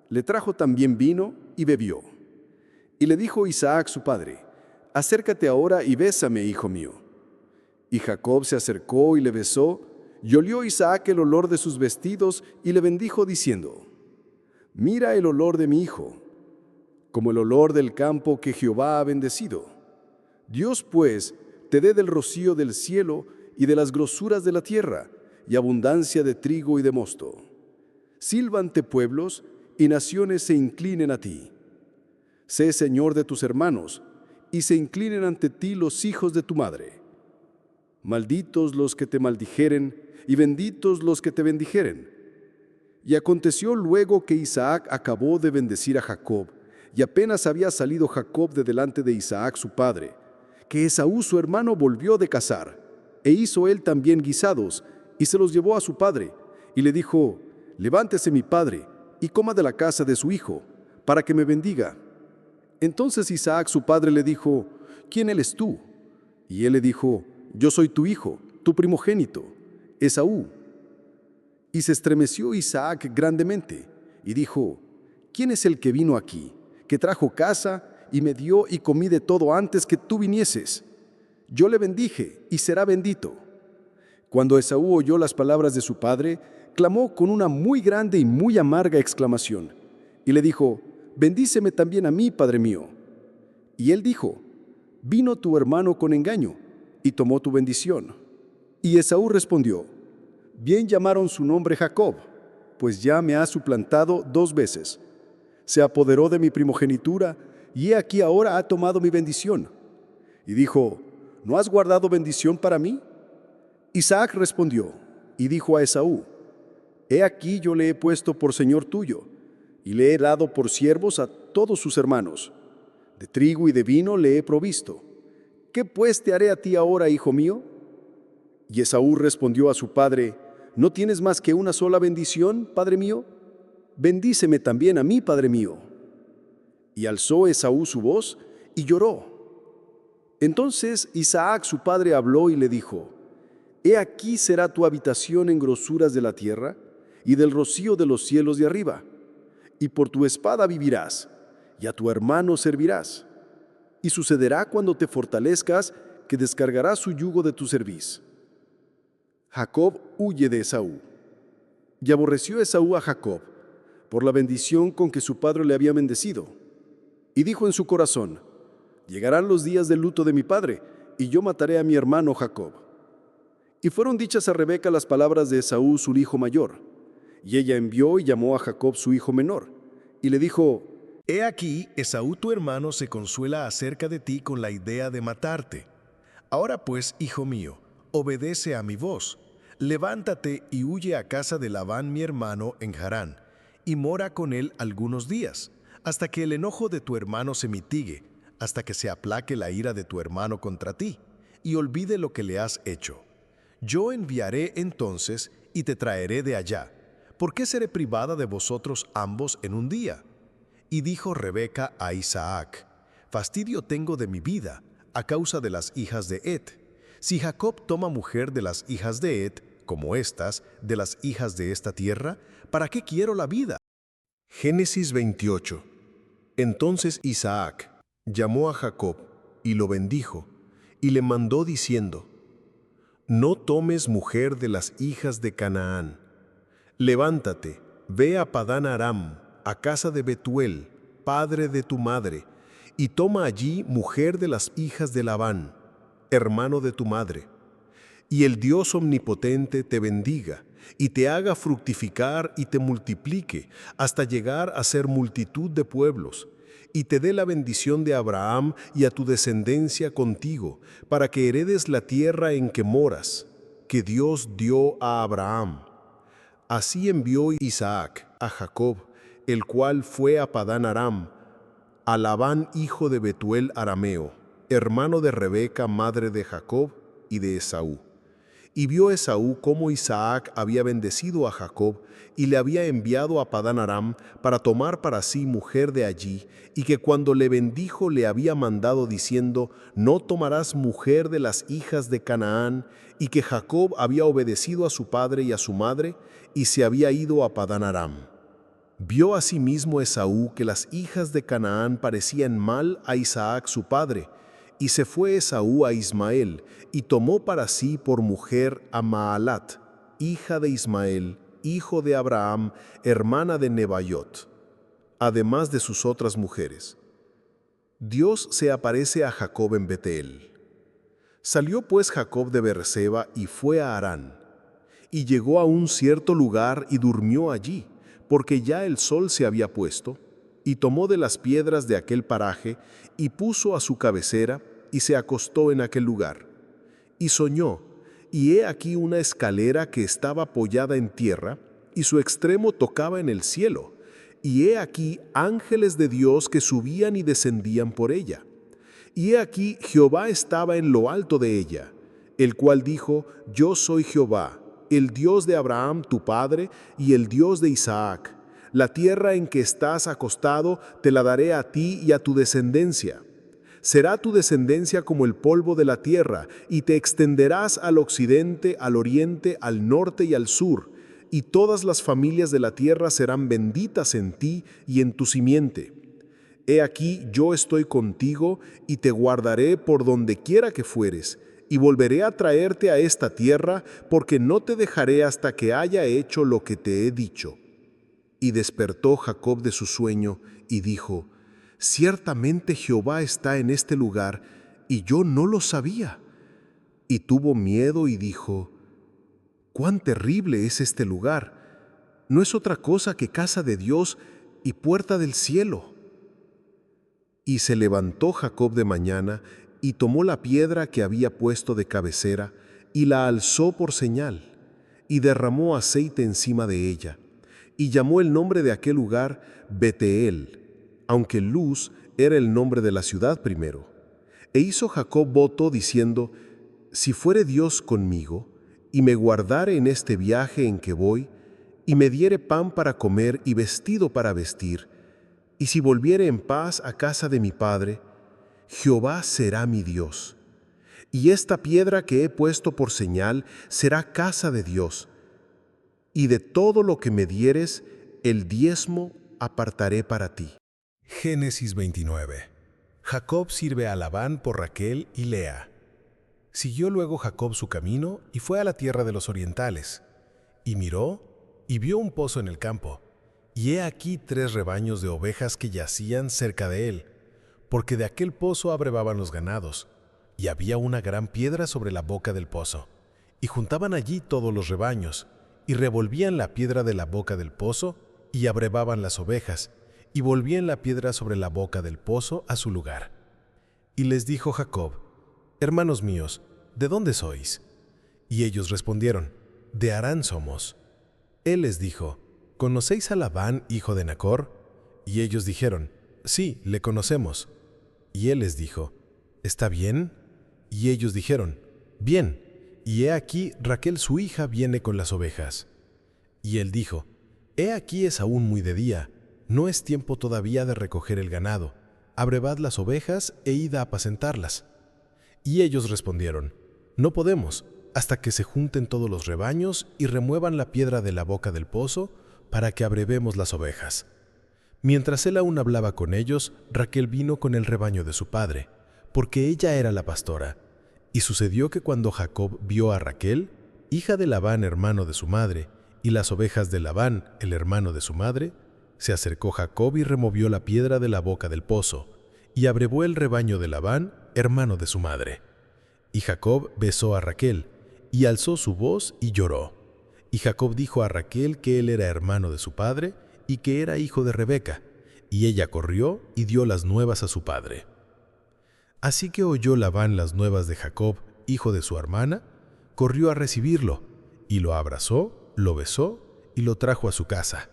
Le trajo también vino y bebió. Y le dijo Isaac su padre, acércate ahora y bésame, hijo mío. Y Jacob se acercó y le besó, y olió Isaac el olor de sus vestidos, y le bendijo diciendo, mira el olor de mi hijo, como el olor del campo que Jehová ha bendecido. Dios, pues, te dé del rocío del cielo y de las grosuras de la tierra, y abundancia de trigo y de mosto. Sílvante pueblos, y naciones se inclinen a ti. Sé señor de tus hermanos, y se inclinen ante ti los hijos de tu madre. Malditos los que te maldijeren, y benditos los que te bendijeren. Y aconteció luego que Isaac acabó de bendecir a Jacob, y apenas había salido Jacob de delante de Isaac su padre, que Esaú su hermano volvió de cazar, e hizo él también guisados, y se los llevó a su padre, y le dijo, levántese mi padre, y coma de la casa de su hijo, para que me bendiga. Entonces Isaac su padre le dijo, ¿quién eres tú? Y él le dijo, yo soy tu hijo, tu primogénito, Esaú. Y se estremeció Isaac grandemente, y dijo, ¿quién es el que vino aquí, que trajo casa, y me dio y comí de todo antes que tú vinieses? Yo le bendije, y será bendito. Cuando Esaú oyó las palabras de su padre, clamó con una muy grande y muy amarga exclamación, y le dijo, bendíceme también a mí, padre mío. Y él dijo, vino tu hermano con engaño, y tomó tu bendición. Y Esaú respondió, bien llamaron su nombre Jacob, pues ya me ha suplantado 2 veces. Se apoderó de mi primogenitura, y he aquí ahora ha tomado mi bendición. Y dijo, ¿no has guardado bendición para mí? Isaac respondió, y dijo a Esaú, he aquí yo le he puesto por señor tuyo, y le he dado por siervos a todos sus hermanos. De trigo y de vino le he provisto. ¿Qué pues te haré a ti ahora, hijo mío? Y Esaú respondió a su padre, ¿no tienes más que una sola bendición, padre mío? Bendíceme también a mí, padre mío. Y alzó Esaú su voz y lloró. Entonces Isaac su padre habló y le dijo, he aquí será tu habitación en grosuras de la tierra y del rocío de los cielos de arriba, y por tu espada vivirás, y a tu hermano servirás. Y sucederá cuando te fortalezcas que descargarás su yugo de tu cerviz. Jacob huye de Esaú. Y aborreció Esaú a Jacob por la bendición con que su padre le había bendecido. Y dijo en su corazón, llegarán los días del luto de mi padre, y yo mataré a mi hermano Jacob. Y fueron dichas a Rebeca las palabras de Esaú, su hijo mayor. Y ella envió y llamó a Jacob, su hijo menor, y le dijo, he aquí, Esaú tu hermano se consuela acerca de ti con la idea de matarte. Ahora pues, hijo mío, obedece a mi voz. Levántate y huye a casa de Labán mi hermano en Harán, y mora con él algunos días, hasta que el enojo de tu hermano se mitigue, hasta que se aplaque la ira de tu hermano contra ti, y olvide lo que le has hecho. Yo enviaré entonces y te traeré de allá. ¿Por qué seré privada de vosotros ambos en un día? Y dijo Rebeca a Isaac, fastidio tengo de mi vida a causa de las hijas de Het. Si Jacob toma mujer de las hijas de Het, como estas, de las hijas de esta tierra, ¿para qué quiero la vida? Génesis 28. Entonces Isaac llamó a Jacob y lo bendijo, y le mandó diciendo, no tomes mujer de las hijas de Canaán. Levántate, ve a Padán Aram, a casa de Betuel, padre de tu madre, y toma allí mujer de las hijas de Labán, hermano de tu madre. Y el Dios omnipotente te bendiga, y te haga fructificar y te multiplique, hasta llegar a ser multitud de pueblos, y te dé la bendición de Abraham y a tu descendencia contigo, para que heredes la tierra en que moras, que Dios dio a Abraham. Así envió Isaac a Jacob, el cual fue a Padán Aram, a Labán hijo de Betuel arameo, hermano de Rebeca madre de Jacob y de Esaú. Y vio Esaú cómo Isaac había bendecido a Jacob y le había enviado a Padán Aram para tomar para sí mujer de allí, y que cuando le bendijo le había mandado diciendo: no tomarás mujer de las hijas de Canaán, y que Jacob había obedecido a su padre y a su madre, y se había ido a Padán Aram. Vio asimismo Esaú que las hijas de Canaán parecían mal a Isaac su padre, y se fue Esaú a Ismael, y tomó para sí por mujer a Maalat, hija de Ismael, hijo de Abraham, hermana de Nebaiot, además de sus otras mujeres. Dios se aparece a Jacob en Betel. Salió pues Jacob de Beerseba y fue a Harán, y llegó a un cierto lugar y durmió allí, porque ya el sol se había puesto, y tomó de las piedras de aquel paraje, y puso a su cabecera, y se acostó en aquel lugar. Y soñó, y he aquí una escalera que estaba apoyada en tierra, y su extremo tocaba en el cielo, y he aquí ángeles de Dios que subían y descendían por ella. Y he aquí Jehová estaba en lo alto de ella, el cual dijo: yo soy Jehová, el Dios de Abraham tu padre, y el Dios de Isaac. La tierra en que estás acostado te la daré a ti y a tu descendencia. Será tu descendencia como el polvo de la tierra, y te extenderás al occidente, al oriente, al norte y al sur, y todas las familias de la tierra serán benditas en ti y en tu simiente. He aquí yo estoy contigo, y te guardaré por donde quiera que fueres, y volveré a traerte a esta tierra, porque no te dejaré hasta que haya hecho lo que te he dicho. Y despertó Jacob de su sueño, y dijo: ciertamente Jehová está en este lugar, y yo no lo sabía. Y tuvo miedo y dijo: cuán terrible es este lugar. No es otra cosa que casa de Dios y puerta del cielo. Y se levantó Jacob de mañana, y tomó la piedra que había puesto de cabecera, y la alzó por señal, y derramó aceite encima de ella, y llamó el nombre de aquel lugar Betel, aunque Luz era el nombre de la ciudad primero. E hizo Jacob voto diciendo: si fuere Dios conmigo, y me guardare en este viaje en que voy, y me diere pan para comer y vestido para vestir, y si volviere en paz a casa de mi padre, Jehová será mi Dios. Y esta piedra que he puesto por señal será casa de Dios. Y de todo lo que me dieres, el diezmo apartaré para ti. Génesis 29. Jacob sirve a Labán por Raquel y Lea. Siguió luego Jacob su camino y fue a la tierra de los orientales. Y miró y vio un pozo en el campo. Y he aquí 3 rebaños de ovejas que yacían cerca de él, porque de aquel pozo abrevaban los ganados. Y había una gran piedra sobre la boca del pozo. Y juntaban allí todos los rebaños, y revolvían la piedra de la boca del pozo, y abrevaban las ovejas, y volvían la piedra sobre la boca del pozo a su lugar. Y les dijo Jacob: hermanos míos, ¿de dónde sois? Y ellos respondieron: de Harán somos. Él les dijo: ¿conocéis a Labán, hijo de Nacor? Y ellos dijeron: sí, le conocemos. Y él les dijo: ¿está bien? Y ellos dijeron: bien. Y he aquí Raquel su hija viene con las ovejas. Y él dijo: he aquí es aún muy de día, no es tiempo todavía de recoger el ganado, abrevad las ovejas e id a apacentarlas. Y ellos respondieron: no podemos, hasta que se junten todos los rebaños y remuevan la piedra de la boca del pozo, para que abrevemos las ovejas. Mientras él aún hablaba con ellos, Raquel vino con el rebaño de su padre, porque ella era la pastora. Y sucedió que cuando Jacob vio a Raquel, hija de Labán, hermano de su madre, y las ovejas de Labán, el hermano de su madre, se acercó Jacob y removió la piedra de la boca del pozo, y abrevó el rebaño de Labán, hermano de su madre. Y Jacob besó a Raquel, y alzó su voz y lloró. Y Jacob dijo a Raquel que él era hermano de su padre, y que era hijo de Rebeca, y ella corrió y dio las nuevas a su padre. Así que oyó Labán las nuevas de Jacob, hijo de su hermana, corrió a recibirlo, y lo abrazó, lo besó, y lo trajo a su casa.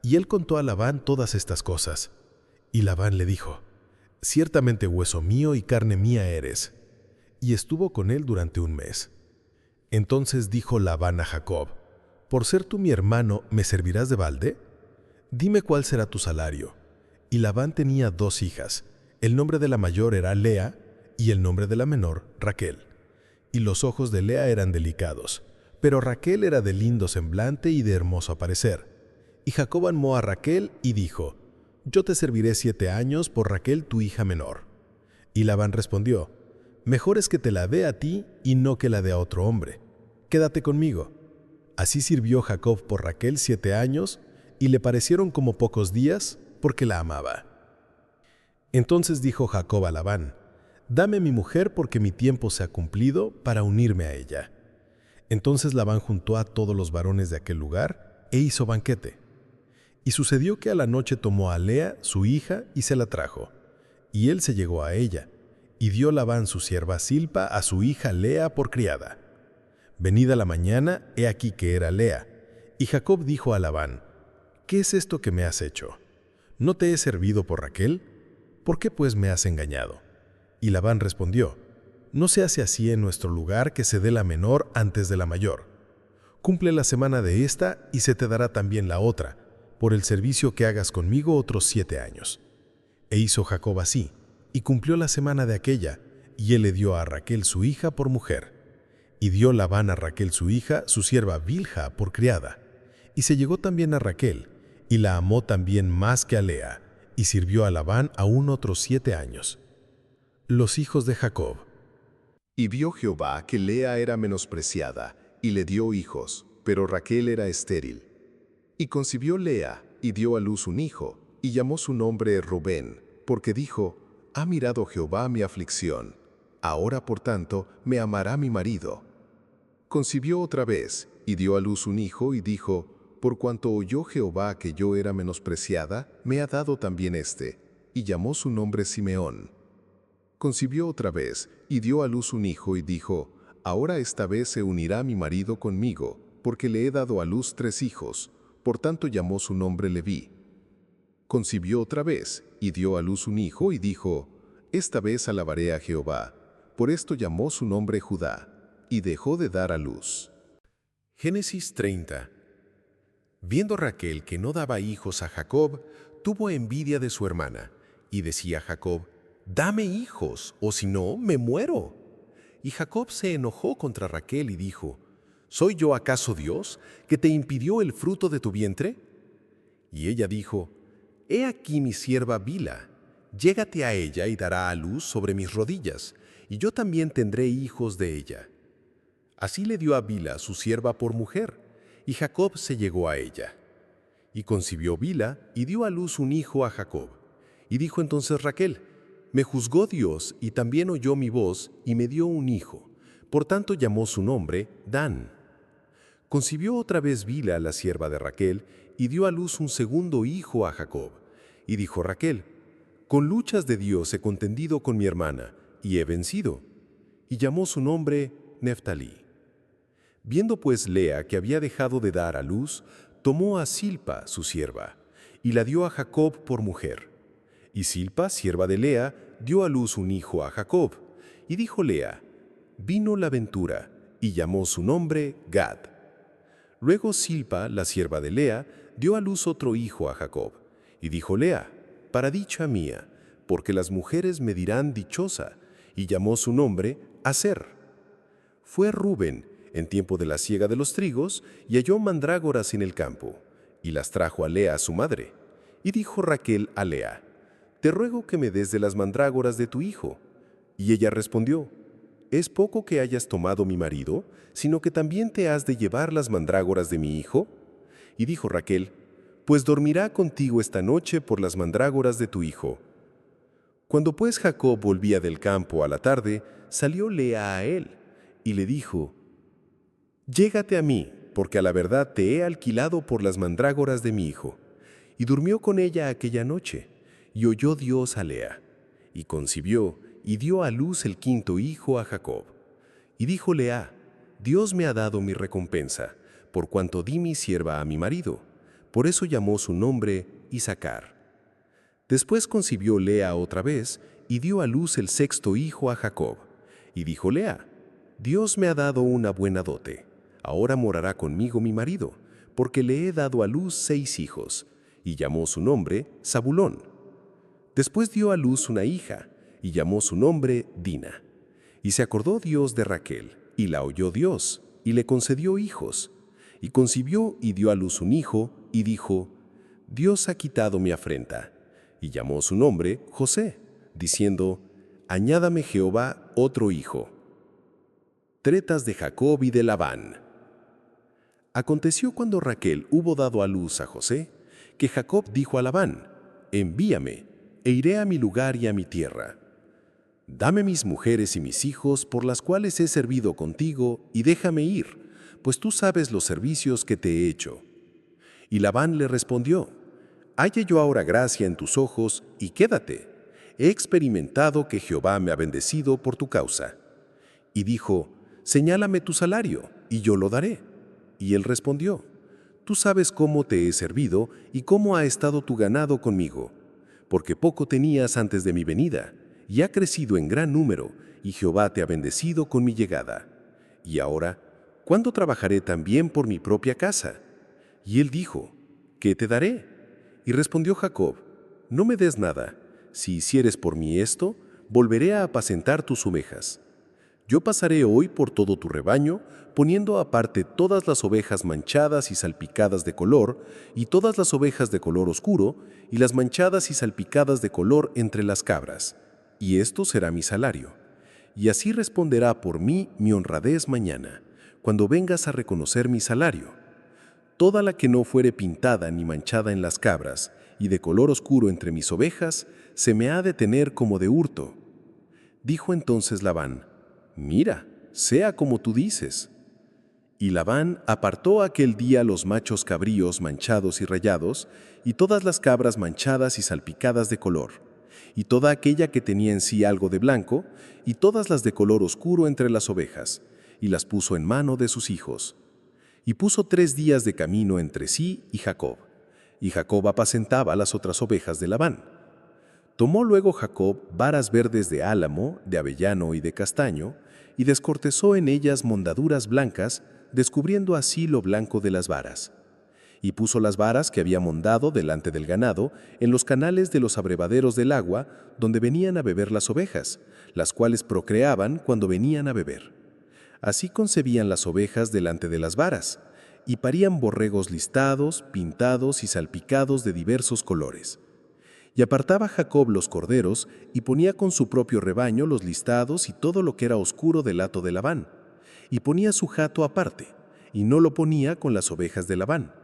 Y él contó a Labán todas estas cosas. Y Labán le dijo: ciertamente hueso mío y carne mía eres. Y estuvo con él durante un mes. Entonces dijo Labán a Jacob: «¿Por ser tú mi hermano, me servirás de balde? Dime cuál será tu salario». Y Labán tenía 2 hijas. El nombre de la mayor era Lea, y el nombre de la menor, Raquel. Y los ojos de Lea eran delicados, pero Raquel era de lindo semblante y de hermoso aparecer. Y Jacob amó a Raquel y dijo: «Yo te serviré 7 años por Raquel tu hija menor». Y Labán respondió: «Mejor es que te la dé a ti y no que la dé a otro hombre. Quédate conmigo». Así sirvió Jacob por Raquel 7 años, y le parecieron como pocos días, porque la amaba. Entonces dijo Jacob a Labán: «Dame mi mujer porque mi tiempo se ha cumplido para unirme a ella». Entonces Labán juntó a todos los varones de aquel lugar e hizo banquete. Y sucedió que a la noche tomó a Lea, su hija, y se la trajo. Y él se llegó a ella, y dio Labán su sierva Zilpa a su hija Lea por criada. Venida la mañana, he aquí que era Lea. Y Jacob dijo a Labán: «¿Qué es esto que me has hecho? ¿No te he servido por Raquel? ¿Por qué pues me has engañado?» Y Labán respondió: «No se hace así en nuestro lugar que se dé la menor antes de la mayor. Cumple la semana de esta y se te dará también la otra, por el servicio que hagas conmigo otros 7 años». E hizo Jacob así, y cumplió la semana de aquella, y él le dio a Raquel su hija por mujer. Y dio Labán a Raquel su hija, su sierva Bilha, por criada. Y se llegó también a Raquel, y la amó también más que a Lea, y sirvió a Labán aún otros 7 años. Los hijos de Jacob. Y vio Jehová que Lea era menospreciada, y le dio hijos, pero Raquel era estéril. Y concibió Lea, y dio a luz un hijo, y llamó su nombre Rubén, porque dijo: «Ha mirado Jehová mi aflicción. Ahora, por tanto, me amará mi marido». Concibió otra vez, y dio a luz un hijo, y dijo: «Por cuanto oyó Jehová que yo era menospreciada, me ha dado también este», y llamó su nombre Simeón. Concibió otra vez, y dio a luz un hijo, y dijo: «Ahora esta vez se unirá mi marido conmigo, porque le he dado a luz 3 hijos», por tanto llamó su nombre Leví. Concibió otra vez, y dio a luz un hijo, y dijo: «Esta vez alabaré a Jehová», por esto llamó su nombre Judá, y dejó de dar a luz. Génesis 30. Viendo Raquel que no daba hijos a Jacob, tuvo envidia de su hermana, y decía a Jacob: «Dame hijos, o si no, me muero». Y Jacob se enojó contra Raquel y dijo: «¿Soy yo acaso Dios, que te impidió el fruto de tu vientre?». Y ella dijo: «He aquí mi sierva Bilha, llégate a ella y dará a luz sobre mis rodillas, y yo también tendré hijos de ella». Así le dio a Bilha su sierva por mujer, y Jacob se llegó a ella. Y concibió Bilha y dio a luz un hijo a Jacob. Y dijo entonces Raquel: «Me juzgó Dios y también oyó mi voz y me dio un hijo». Por tanto llamó su nombre Dan. Concibió otra vez Bilha, la sierva de Raquel, y dio a luz un segundo hijo a Jacob. Y dijo Raquel: «Con luchas de Dios he contendido con mi hermana, y he vencido». Y llamó su nombre Neftalí. Viendo pues Lea que había dejado de dar a luz, tomó a Zilpa, su sierva, y la dio a Jacob por mujer. Y Zilpa, sierva de Lea, dio a luz un hijo a Jacob. Y dijo Lea: «Vino la ventura», y llamó su nombre Gad. Luego Zilpa, la sierva de Lea, dio a luz otro hijo a Jacob. Y dijo Lea: «Para dicha mía, porque las mujeres me dirán dichosa», y llamó su nombre Aser. Fue Rubén en tiempo de la siega de los trigos, y halló mandrágoras en el campo, y las trajo a Lea su madre. Y dijo Raquel a Lea: «Te ruego que me des de las mandrágoras de tu hijo». Y ella respondió: «¿Es poco que hayas tomado mi marido, sino que también te has de llevar las mandrágoras de mi hijo?». Y dijo Raquel: «Pues dormirá contigo esta noche por las mandrágoras de tu hijo». Cuando pues Jacob volvía del campo a la tarde, salió Lea a él, y le dijo: «Llégate a mí, porque a la verdad te he alquilado por las mandrágoras de mi hijo». Y durmió con ella aquella noche, y oyó Dios a Lea, y concibió, y dio a luz el 5.º hijo a Jacob. Y dijo Lea: «Dios me ha dado mi recompensa, por cuanto di mi sierva a mi marido». Por eso llamó su nombre Isacar. Después concibió Lea otra vez, y dio a luz el 6.º hijo a Jacob. Y dijo Lea: Dios me ha dado una buena dote. Ahora morará conmigo mi marido, porque le he dado a luz 6 hijos, y llamó su nombre Zabulón. Después dio a luz una hija, y llamó su nombre Dina. Y se acordó Dios de Raquel, y la oyó Dios, y le concedió hijos. Y concibió y dio a luz un hijo, y dijo: Dios ha quitado mi afrenta. Y llamó su nombre José, diciendo: Añádame Jehová otro hijo. Tretas de Jacob y de Labán. Aconteció cuando Raquel hubo dado a luz a José, que Jacob dijo a Labán: Envíame, e iré a mi lugar y a mi tierra. Dame mis mujeres y mis hijos, por las cuales he servido contigo, y déjame ir, pues tú sabes los servicios que te he hecho. Y Labán le respondió: Halle yo ahora gracia en tus ojos, y quédate. He experimentado que Jehová me ha bendecido por tu causa. Y dijo: Señálame tu salario, y yo lo daré. Y él respondió: Tú sabes cómo te he servido, y cómo ha estado tu ganado conmigo, porque poco tenías antes de mi venida, y ha crecido en gran número, y Jehová te ha bendecido con mi llegada. Y ahora, ¿cuándo trabajaré también por mi propia casa? Y él dijo: ¿Qué te daré? Y respondió Jacob: No me des nada. Si hicieres por mí esto, volveré a apacentar tus ovejas. Yo pasaré hoy por todo tu rebaño, poniendo aparte todas las ovejas manchadas y salpicadas de color, y todas las ovejas de color oscuro, y las manchadas y salpicadas de color entre las cabras. Y esto será mi salario. Y así responderá por mí mi honradez mañana, cuando vengas a reconocer mi salario. Toda la que no fuere pintada ni manchada en las cabras, y de color oscuro entre mis ovejas, se me ha de tener como de hurto. Dijo entonces Labán: Mira, sea como tú dices. Y Labán apartó aquel día los machos cabríos manchados y rayados, y todas las cabras manchadas y salpicadas de color, y toda aquella que tenía en sí algo de blanco, y todas las de color oscuro entre las ovejas, y las puso en mano de sus hijos. Y puso 3 días de camino entre sí y Jacob. Y Jacob apacentaba las otras ovejas de Labán. Tomó luego Jacob varas verdes de álamo, de avellano y de castaño, y descortezó en ellas mondaduras blancas, descubriendo así lo blanco de las varas. Y puso las varas que había mondado delante del ganado en los canales de los abrevaderos del agua, donde venían a beber las ovejas, las cuales procreaban cuando venían a beber. Así concebían las ovejas delante de las varas, y parían borregos listados, pintados y salpicados de diversos colores. Y apartaba Jacob los corderos, y ponía con su propio rebaño los listados y todo lo que era oscuro del hato de Labán, y ponía su hato aparte, y no lo ponía con las ovejas de Labán.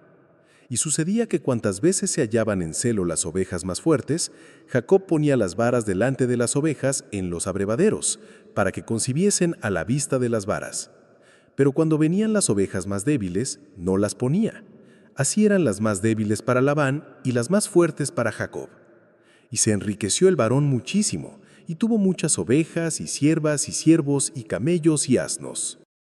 Y sucedía que cuantas veces se hallaban en celo las ovejas más fuertes, Jacob ponía las varas delante de las ovejas en los abrevaderos, para que concibiesen a la vista de las varas. Pero cuando venían las ovejas más débiles, no las ponía. Así eran las más débiles para Labán y las más fuertes para Jacob. Y se enriqueció el varón muchísimo, y tuvo muchas ovejas y siervas y siervos y camellos y asnos.